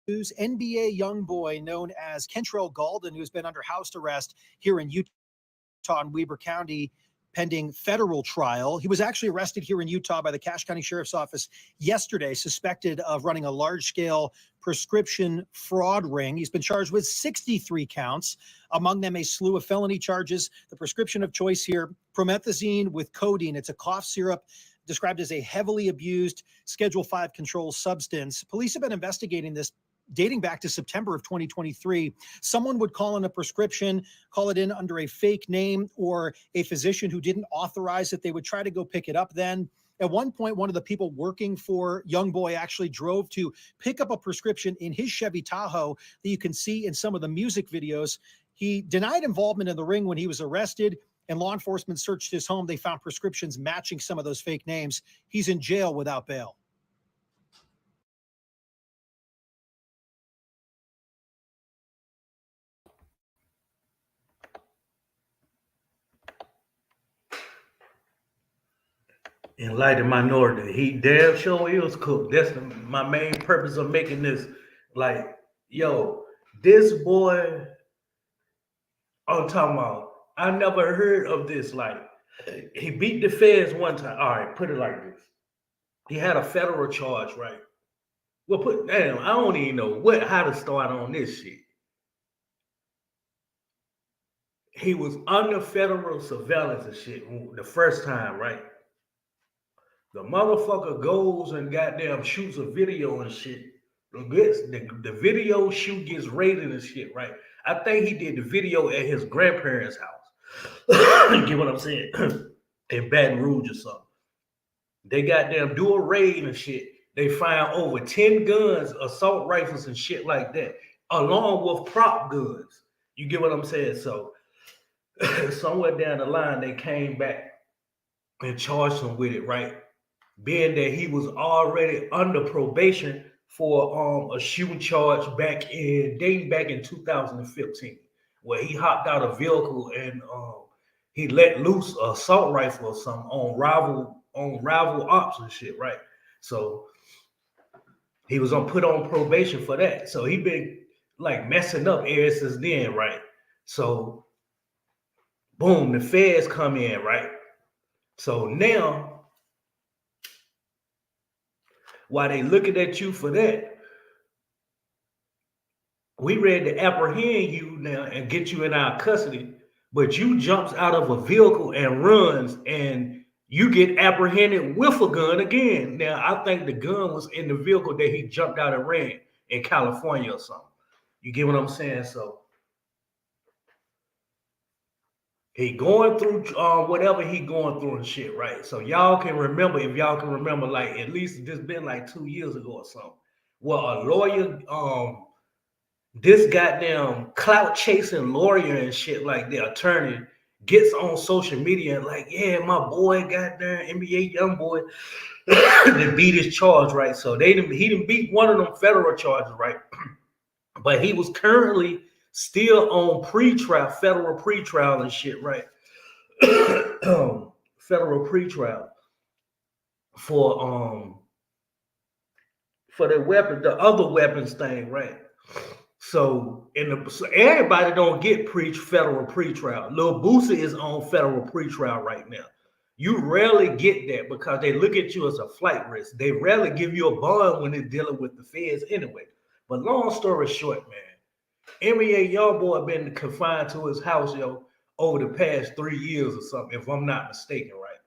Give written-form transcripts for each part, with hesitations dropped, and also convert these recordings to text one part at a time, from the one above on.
NBA young boy known as Kentrell Galden, who's been under house arrest here in Utah in Weber County, pending federal trial. He was actually arrested here in Utah by the Cache County Sheriff's Office yesterday, suspected of running a large-scale prescription fraud ring. He's been charged with 63 counts, among them a slew of felony charges. The prescription of choice here, promethazine with codeine. It's a cough syrup described as a heavily abused Schedule 5 controlled substance. Police have been investigating this dating back to September of 2023. Someone would call in a prescription, call it in under a fake name, or a physician who didn't authorize it. They would try to go pick it up then. At one point, one of the people working for Young Boy actually drove to pick up a prescription in his Chevy Tahoe that you can see in some of the music videos. He denied involvement in the ring when he was arrested, and law enforcement searched his home. They found prescriptions matching some of those fake names. He's in jail without bail. Enlightened minority. He damn sure is cooked. That's my main purpose of making this. Like, yo, this boy, I'm talking about, I never heard of this. Like, he beat the feds one time. All right, put it like this. He had a federal charge, right? Well, damn, I don't even know how to start on this shit. He was under federal surveillance and shit the first time, right? The motherfucker goes and goddamn shoots a video and shit. The video shoot gets rated and shit, right? I think he did the video at his grandparents' house. You get what I'm saying? In Baton Rouge or something. They goddamn do a raid and shit. They find over 10 guns, assault rifles and shit like that, along with prop guns. You get what I'm saying? So somewhere down the line, they came back and charged him with it, right? Being that he was already under probation for a shooting charge dating back in 2015, where he hopped out of a vehicle and he let loose an assault rifle or something on rival ops and shit, right? So he was put on probation for that. So he been like messing up ever since then, right? So boom, the feds come in, right? So now, while they looking at you for that, we ready to apprehend you now and get you in our custody, but you jumps out of a vehicle and runs, and you get apprehended with a gun again. Now, I think the gun was in the vehicle that he jumped out and ran in California or something. You get what I'm saying? So he going through whatever he going through and shit, right? So y'all can remember, if y'all can remember, like at least this been like 2 years ago or something. Well, a lawyer, this goddamn clout chasing lawyer and shit, like the attorney, gets on social media and like, yeah, my boy, goddamn NBA young boy, they beat his charge, right? So he didn't beat one of them federal charges, right? But he was currently still on federal pretrial and shit, right? Federal pretrial for the other weapons thing, right? So everybody don't get federal pretrial. Lil Boosie is on federal pretrial right now. You rarely get that because they look at you as a flight risk. They rarely give you a bond when they're dealing with the feds anyway. But long story short, man, NBA Youngboy been confined to his house, over the past 3 years or something, if I'm not mistaken, right?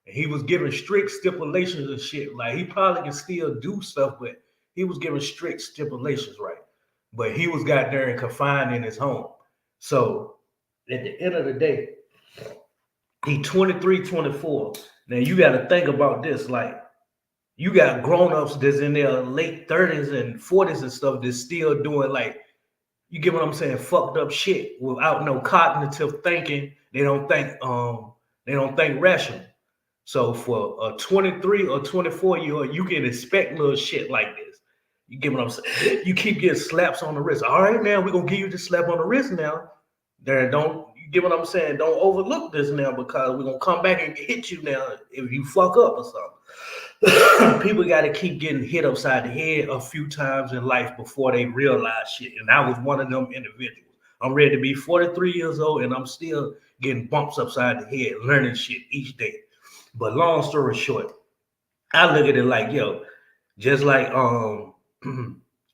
And he was given strict stipulations and shit. Like, he probably can still do stuff, but he was given strict stipulations, right? But he was got there and confined in his home. So at the end of the day, he 23, 24. Now you got to think about this. Like, you got grown-ups that's in their late 30s and 40s and stuff that's still doing, like, you get what I'm saying, fucked up shit without no cognitive thinking. They don't think rational. So for a 23 or 24-year-old, you can expect little shit like this. You get what I'm saying? You keep getting slaps on the wrist. All right, now we're gonna give you the slap on the wrist now. You get what I'm saying? Don't overlook this now, because we're gonna come back and hit you now if you fuck up or something. People got to keep getting hit upside the head a few times in life before they realize shit. And I was one of them individuals. I'm ready to be 43 years old and I'm still getting bumps upside the head, learning shit each day. But long story short, I look at it like, yo, just like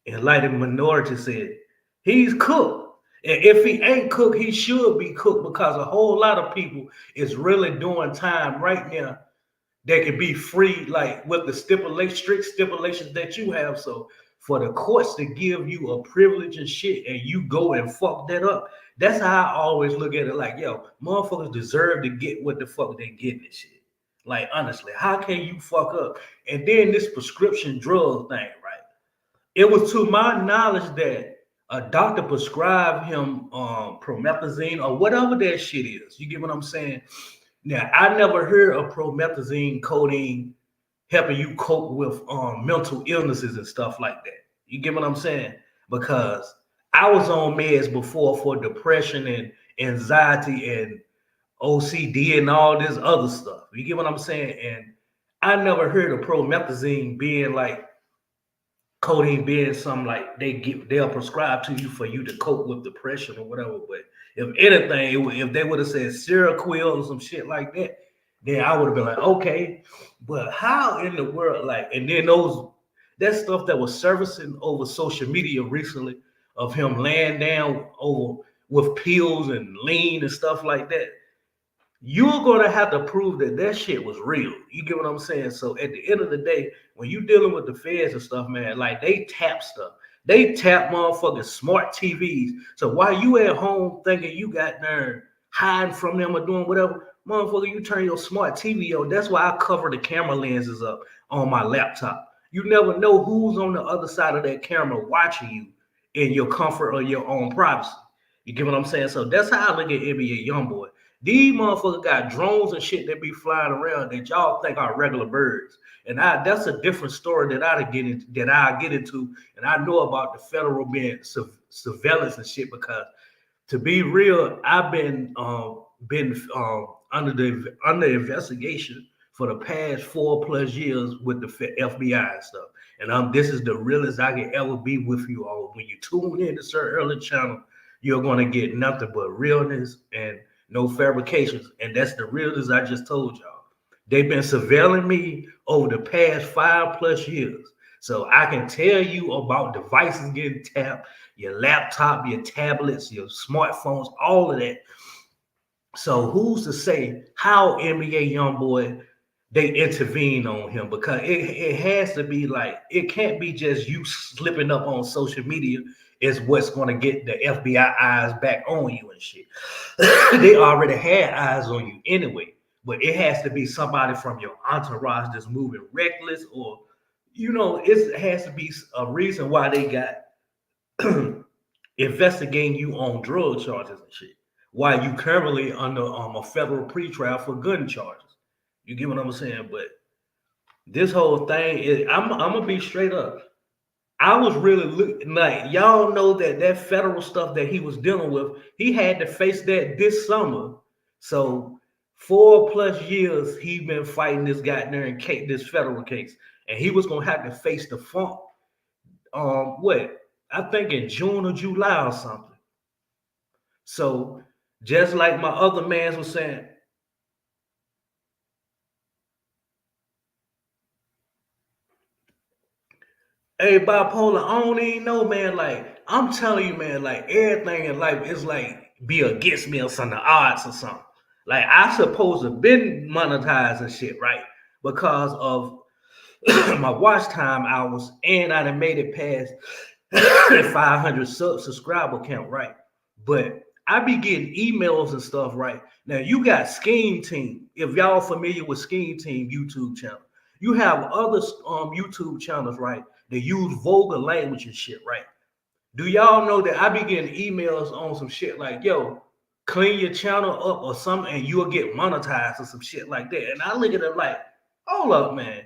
Enlightened Minority said, he's cooked. And if he ain't cooked, he should be cooked because a whole lot of people is really doing time right now that can be free, like with the strict stipulations that you have. So for the courts to give you a privilege and shit and you go and fuck that up, that's how I always look at it. Like, yo, motherfuckers deserve to get what the fuck they get and shit. Like, honestly, how can you fuck up? And then this prescription drug thing, right? It was to my knowledge that a doctor prescribed him promethazine or whatever that shit is. You get what I'm saying? Now, I never heard of promethazine, codeine helping you cope with mental illnesses and stuff like that. You get what I'm saying? Because I was on meds before for depression and anxiety and OCD and all this other stuff. You get what I'm saying? And I never heard of promethazine being like codeine being something like they'll prescribe to you for you to cope with depression or whatever. But if anything, if they would have said Seroquel or some shit like that, then I would have been like, okay. But how in the world, like, and then that stuff that was surfacing over social media recently of him laying down over with pills and lean and stuff like that, you're gonna have to prove that shit was real. You get what I'm saying? So at the end of the day, when you dealing with the feds and stuff, man, like they tap stuff. They tap motherfucking smart TVs. So while you at home thinking you got there hiding from them or doing whatever, motherfucker, you turn your smart TV on. That's why I cover the camera lenses up on my laptop. You never know who's on the other side of that camera watching you in your comfort or your own privacy. You get what I'm saying? So that's how I look at NBA YoungBoy. These motherfuckers got drones and shit that be flying around that y'all think are regular birds. And that's a different story that I get into. And I know about the federal being surveillance and shit because to be real, I've been under investigation for the past 4+ years with the FBI and stuff. And this is the realest I can ever be with you all. When you tune in to Sir Erling channel, you're gonna get nothing but realness and no fabrications. And that's the realness I just told y'all. They've been surveilling me over the past 5+ years. So I can tell you about devices getting tapped, your laptop, your tablets, your smartphones, all of that. So who's to say how NBA YoungBoy, they intervene on him? Because it has to be like, it can't be just you slipping up on social media is what's going to get the FBI eyes back on you and shit. They already had eyes on you anyway, but it has to be somebody from your entourage that's moving reckless, or, you know, it has to be a reason why they got investigating you on drug charges and shit, while you currently under a federal pretrial for gun charges. You get what I'm saying? But this whole thing is, I'm gonna be straight up. I was really looking like, y'all know that federal stuff that he was dealing with, he had to face that this summer. So 4+ years he been fighting this goddamn case, this federal case, and he was gonna have to face the funk. I think in June or July or something. So just like my other mans was saying, hey, bipolar, I don't even know, man. Like, I'm telling you, man, like everything in life is like be against me or something, odds or something. Like, I supposed to been monetized and shit, right? Because of my watch time hours, and I done made it past 500 subscriber count, right? But I be getting emails and stuff, right? Now, you got Scheme Team. If y'all familiar with Scheme Team YouTube channel, you have other YouTube channels, right? They use vulgar language and shit, right? Do y'all know that I be getting emails on some shit like, yo, clean your channel up or something and you'll get monetized or some shit like that? And I look at it like, hold up, man.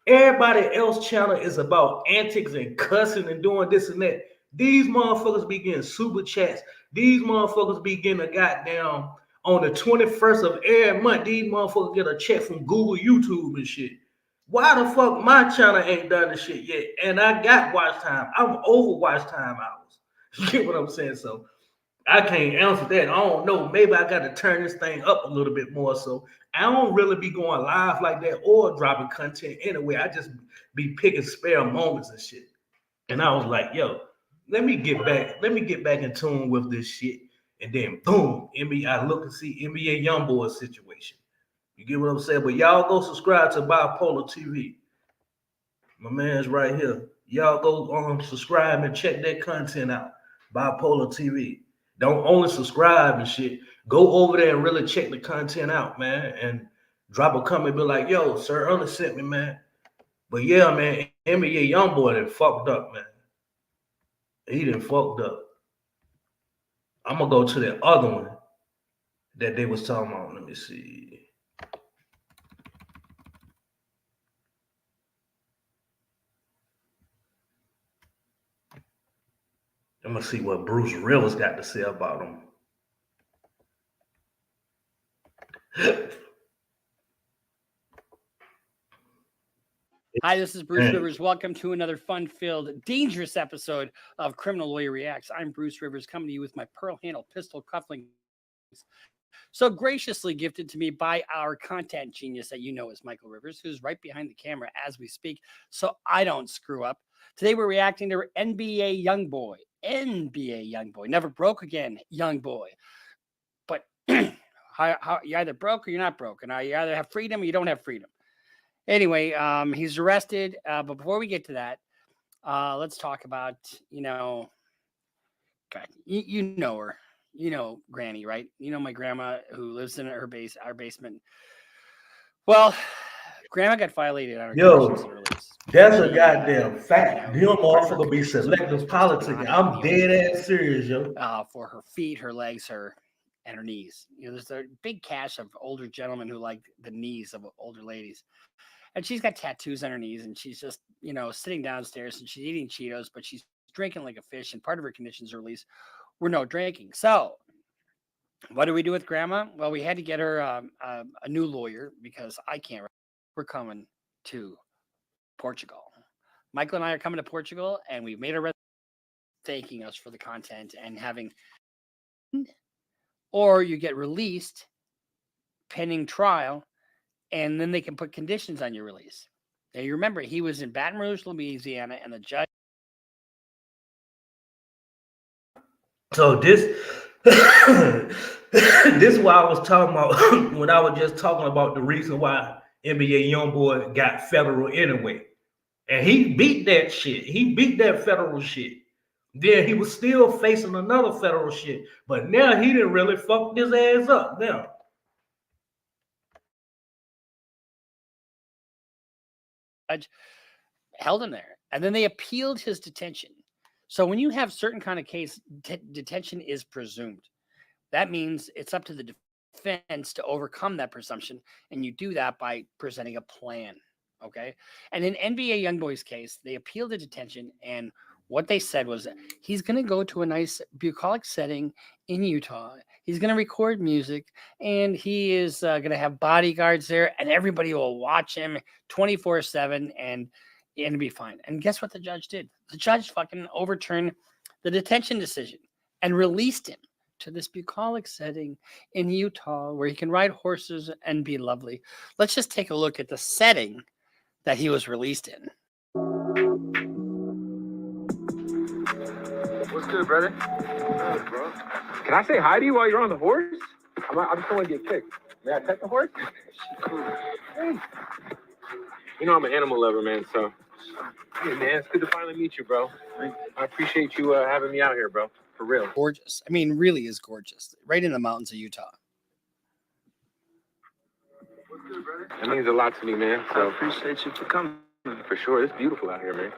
Everybody else channel is about antics and cussing and doing this and that. These motherfuckers be getting super chats. These motherfuckers be getting a goddamn, on the 21st of every month, these motherfuckers get a check from Google, YouTube and shit. Why the fuck my channel ain't done the shit yet? And I got watch time. I'm over watch time hours. You get what I'm saying? So I can't answer that. I don't know. Maybe I got to turn this thing up a little bit more. So I don't really be going live like that or dropping content anyway. I just be picking spare moments and shit. And I was like, yo, let me get back in tune with this shit. And then boom, NBA, I look and see NBA Youngboy situation. You get what I'm saying? But y'all go subscribe to Bipolar TV. My man's right here. Y'all go subscribe and check that content out. Bipolar TV. Don't only subscribe and shit. Go over there and really check the content out, man. And drop a comment, be like, yo, Sir Ernest sent me, man. But yeah, man, NBA Youngboy done fucked up, man. He done fucked up. I'm gonna go to the other one that they was talking about. Let me see. I'm gonna see what Bruce Rivers got to say about him. Hi, this is Bruce Rivers. Welcome to another fun-filled, dangerous episode of Criminal Lawyer Reacts. I'm Bruce Rivers, coming to you with my pearl handle pistol cufflinks, so graciously gifted to me by our content genius that you know is Michael Rivers, who's right behind the camera as we speak, so I don't screw up. Today we're reacting to NBA Youngboy. NBA Youngboy. Never broke again, Youngboy. But how you either broke or you're not broke. And you either have freedom or you don't have freedom. Anyway, he's arrested. But before we get to that, let's talk about, God, you know her. You know Granny, right? You know my grandma who lives in our basement. Well, Grandma got violated on her conditions of release. That's a goddamn fact. Them motherfucker be selective politics. I'm dead ass serious, yo. For her feet, her legs, and her knees. There's a big cache of older gentlemen who like the knees of older ladies. And she's got tattoos on her knees, and she's just, sitting downstairs, and she's eating Cheetos, but she's drinking like a fish, and part of her conditions of release were no drinking. So what do we do with Grandma? Well, we had to get her a new lawyer because I can't. We're coming to Portugal. Michael and I are coming to Portugal, and we've made a thanking us for the content and having, or you get released pending trial, and then they can put conditions on your release. Now, you remember, he was in Baton Rouge, Louisiana, and the judge. So this is what I was talking about when I was just talking about the reason why NBA Youngboy got federal anyway. And he beat that shit. He beat that federal shit. Then he was still facing another federal shit. But now he didn't really fuck his ass up now. Held him there, and then they appealed his detention. So when you have certain kind of case, detention is presumed. That means it's up to the defense to overcome that presumption, and you do that by presenting a plan. Okay, and in NBA Youngboy's case, they appealed the detention, and what they said was that he's going to go to a nice bucolic setting in Utah. He's going to record music, and he is going to have bodyguards there, and everybody will watch him 24/7, and it'll be fine. And guess what the judge did? The judge fucking overturned the detention decision and released him to this bucolic setting in Utah where he can ride horses and be lovely. Let's just take a look at the setting that he was released in. What's good, brother? Good, bro. Can I say hi to you while you're on the horse? I just don't want to get kicked. May I pet the horse? Hey. You know I'm an animal lover, man, so. Hey, man, it's good to finally meet you, bro. I appreciate you having me out here, bro. For real. Gorgeous. I mean, really is gorgeous. Right in the mountains of Utah. What's good, brother? That means a lot to me, man. So. I appreciate you for coming. For sure. It's beautiful out here, man.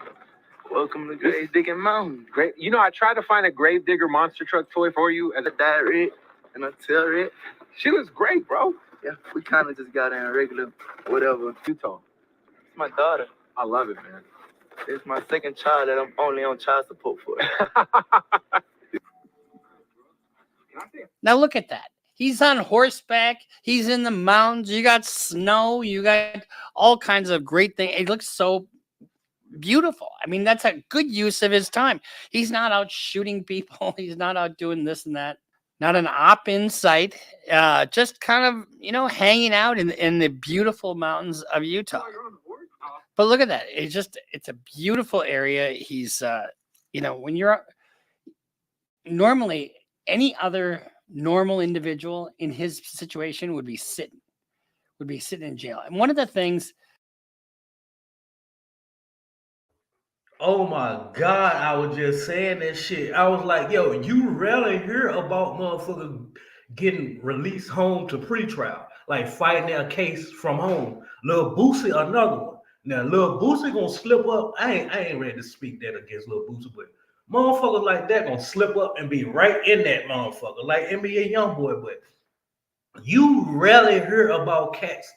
Welcome to Grave Digging Mountain. Great. You know, I tried to find a Grave Digger monster truck toy for you as a dad rig and a tail rig. She looks great, bro. Yeah, we kind of just got in a regular whatever. Utah. It's my daughter. I love it, man. It's my second child that I'm only on child support for. Now look at that. He's on horseback. He's in the mountains. You got snow. You got all kinds of great things. It looks so beautiful. I mean, that's a good use of his time. He's not out shooting people. He's not out doing this and that. Not an op in sight. Just kind of, hanging out in the beautiful mountains of Utah. But look at that. It's a beautiful area. He's, when you're normally any other normal individual in his situation would be sitting in jail. And one of the things, oh my God, I was just saying that shit. I was like, yo, you rarely hear about motherfuckers getting released home to pretrial, like fighting their case from home. Lil Boosie, another one. Now, Lil Boosie gonna slip up. I ain't ready to speak that against Lil Boosie, but motherfuckers like that gonna slip up and be right in that motherfucker, like NBA YoungBoy. But you rarely hear about cats,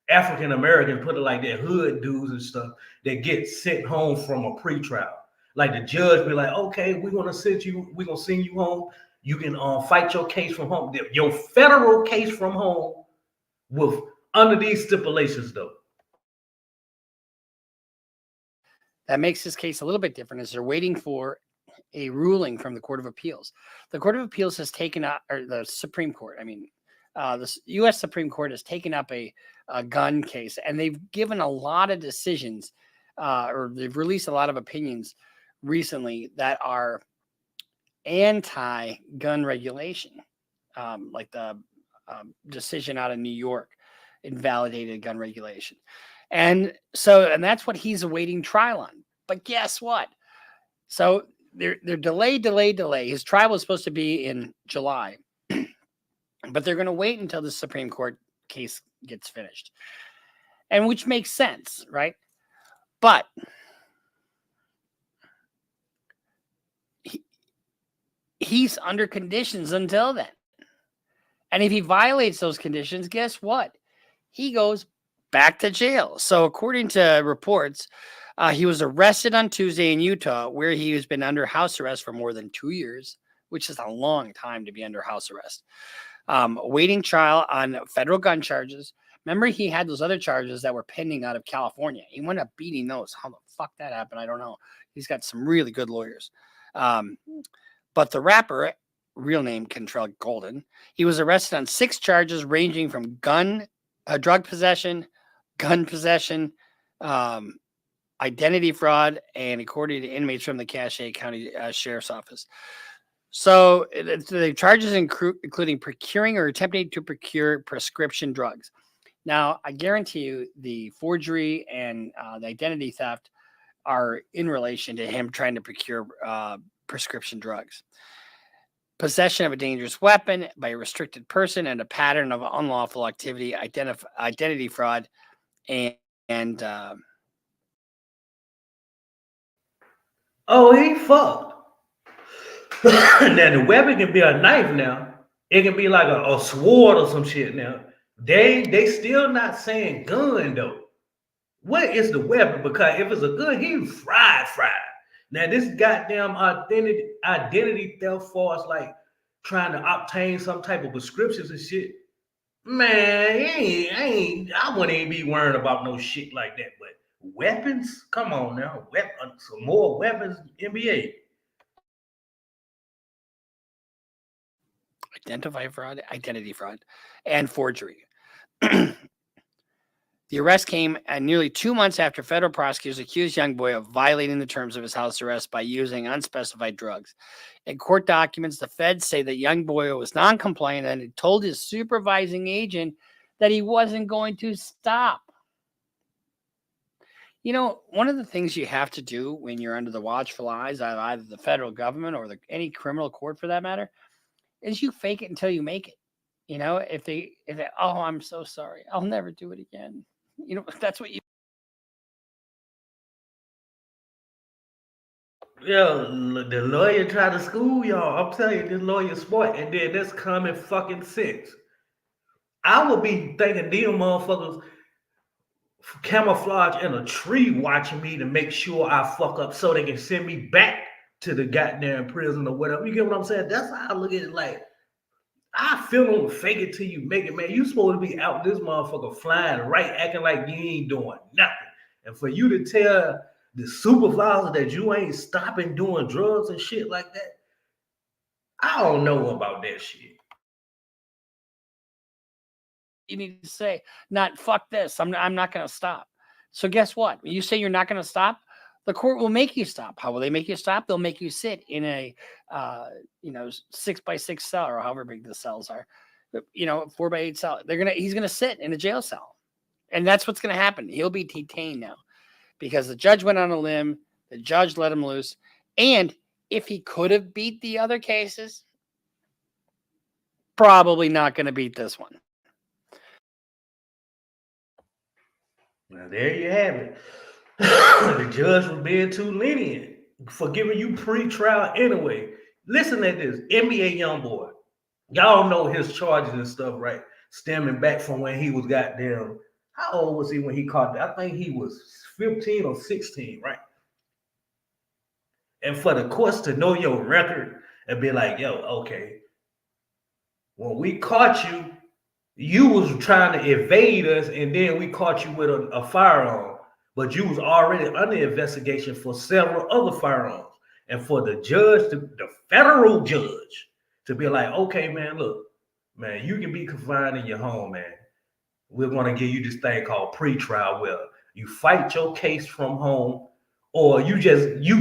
African Americans, put it like that, hood dudes and stuff, that get sent home from a pretrial. Like the judge be like, okay, we're gonna send you home. You can fight your case from home, your federal case from home, with under these stipulations though. that makes this case a little bit different, is they're waiting for a ruling from the Court of Appeals. The Court of Appeals has taken up, or the Supreme Court, the U.S. Supreme Court has taken up a gun case, and they've given a lot of decisions, or they've released a lot of opinions recently that are anti-gun regulation, like the decision out of New York invalidated gun regulation. And that's what he's awaiting trial on. But guess what? So they're delay. His trial was supposed to be in July, but they're going to wait until the Supreme Court case gets finished, and which makes sense, right? But he's under conditions until then. And if he violates those conditions, guess what? He goes back to jail. So according to reports, he was arrested on Tuesday in Utah, where he has been under house arrest for more than 2 years, which is a long time to be under house arrest. Awaiting trial on federal gun charges. Remember, he had those other charges that were pending out of California. He wound up beating those. How the fuck that happened, I don't know. He's got some really good lawyers. But the rapper, real name Kentrell Golden, he was arrested on 6 charges ranging from drug possession, gun possession, identity fraud, and according to inmates from the Cache County Sheriff's Office. So the charges including procuring or attempting to procure prescription drugs. Now, I guarantee you the forgery and the identity theft are in relation to him trying to procure prescription drugs. Possession of a dangerous weapon by a restricted person and a pattern of unlawful activity, identity fraud, and oh, he fucked. Now the weapon can be a knife now. It can be like a sword or some shit now. They still not saying gun though. What is the weapon? Because if it's a gun, he's fried. Now this goddamn identity theft for us, like trying to obtain some type of prescriptions and shit. Man, I wouldn't even be worrying about no shit like that. But weapons? Come on now. Some more weapons, NBA. Identity fraud, and forgery. The arrest came nearly 2 months after federal prosecutors accused YoungBoy of violating the terms of his house arrest by using unspecified drugs. In court documents, the feds say that YoungBoy was non-compliant and had told his supervising agent that he wasn't going to stop. You know, one of the things you have to do when you're under the watchful eyes of either the federal government or any criminal court for that matter, is you fake it until you make it. You know, if they, oh, I'm so sorry, I'll never do it again. You know, that's what you. Yeah, the lawyer tried to school y'all. I'm telling you, this lawyer smart, and then that's common fucking sense. I would be thinking them motherfuckers camouflage in a tree watching me to make sure I fuck up so they can send me back to the goddamn prison or whatever. You get what I'm saying? That's how I look at it. Like, I feel on fake it till you make it, man. You supposed to be out this motherfucker flying right, acting like you ain't doing nothing. And for you to tell the supervisor that you ain't stopping doing drugs and shit like that, I don't know about that shit. You need to say, not fuck this. I'm not going to stop. So guess what? When you say you're not going to stop, the court will make you stop. How will they make you stop? They'll make you sit in a 6x6 cell, or however big the cells are, 4x8 cell. He's gonna sit in a jail cell, and that's what's gonna happen. He'll be detained now because the judge went on a limb. The judge let him loose, and if he could have beat the other cases, probably not going to beat this one. Now, there you have it. The judge was being too lenient for giving you pre-trial anyway. Listen at this. NBA YoungBoy. Y'all know his charges and stuff, right? Stemming back from when he was goddamn. How old was he when he caught that? I think he was 15 or 16, right? And for the courts to know your record and be like, yo, okay, when we caught you, you was trying to evade us, and then we caught you with a firearm, but you was already under investigation for several other firearms. And for the judge, the federal judge, to be like, okay, man, look, man, you can be confined in your home, man. We're going to give you this thing called pre-trial, where you fight your case from home, or you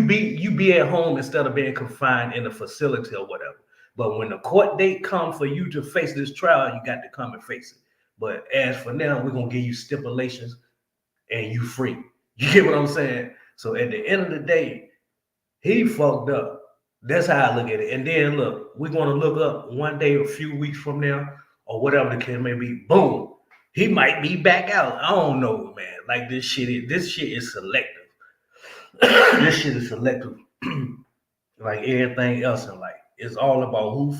be at home instead of being confined in a facility or whatever. But when the court date comes for you to face this trial, you got to come and face it. But as for now, we're going to give you stipulations and you free. You get what I'm saying? So at the end of the day, he fucked up. That's how I look at it. And then look, we're going to look up one day, a few weeks from now, or whatever the case may be, boom, he might be back out. I don't know, man. Like this shit is selective. This shit is selective. Like everything else in life. It's all about who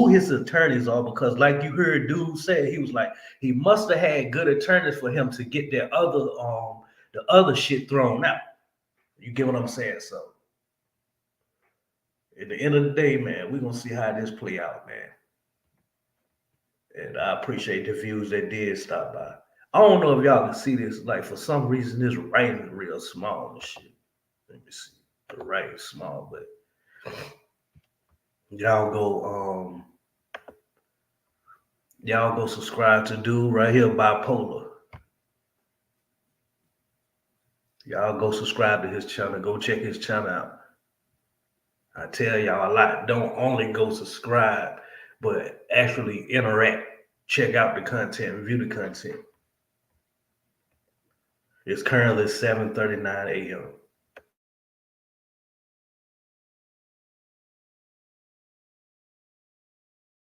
his attorneys are, because like you heard dude say, he was like, he must have had good attorneys for him to get the other shit thrown out. You get what I'm saying? So at the end of the day, man, we're gonna see how this play out, man. And I appreciate the views that did stop by. I don't know if y'all can see this. Like for some reason, this writing is real small and shit. Let me see. The writing is small, but y'all go subscribe to dude right here, Bipolar. Y'all go subscribe to his channel. Go check his channel out. I tell y'all a lot. Don't only go subscribe, but actually interact. Check out the content, review the content. It's currently 7:39 a.m.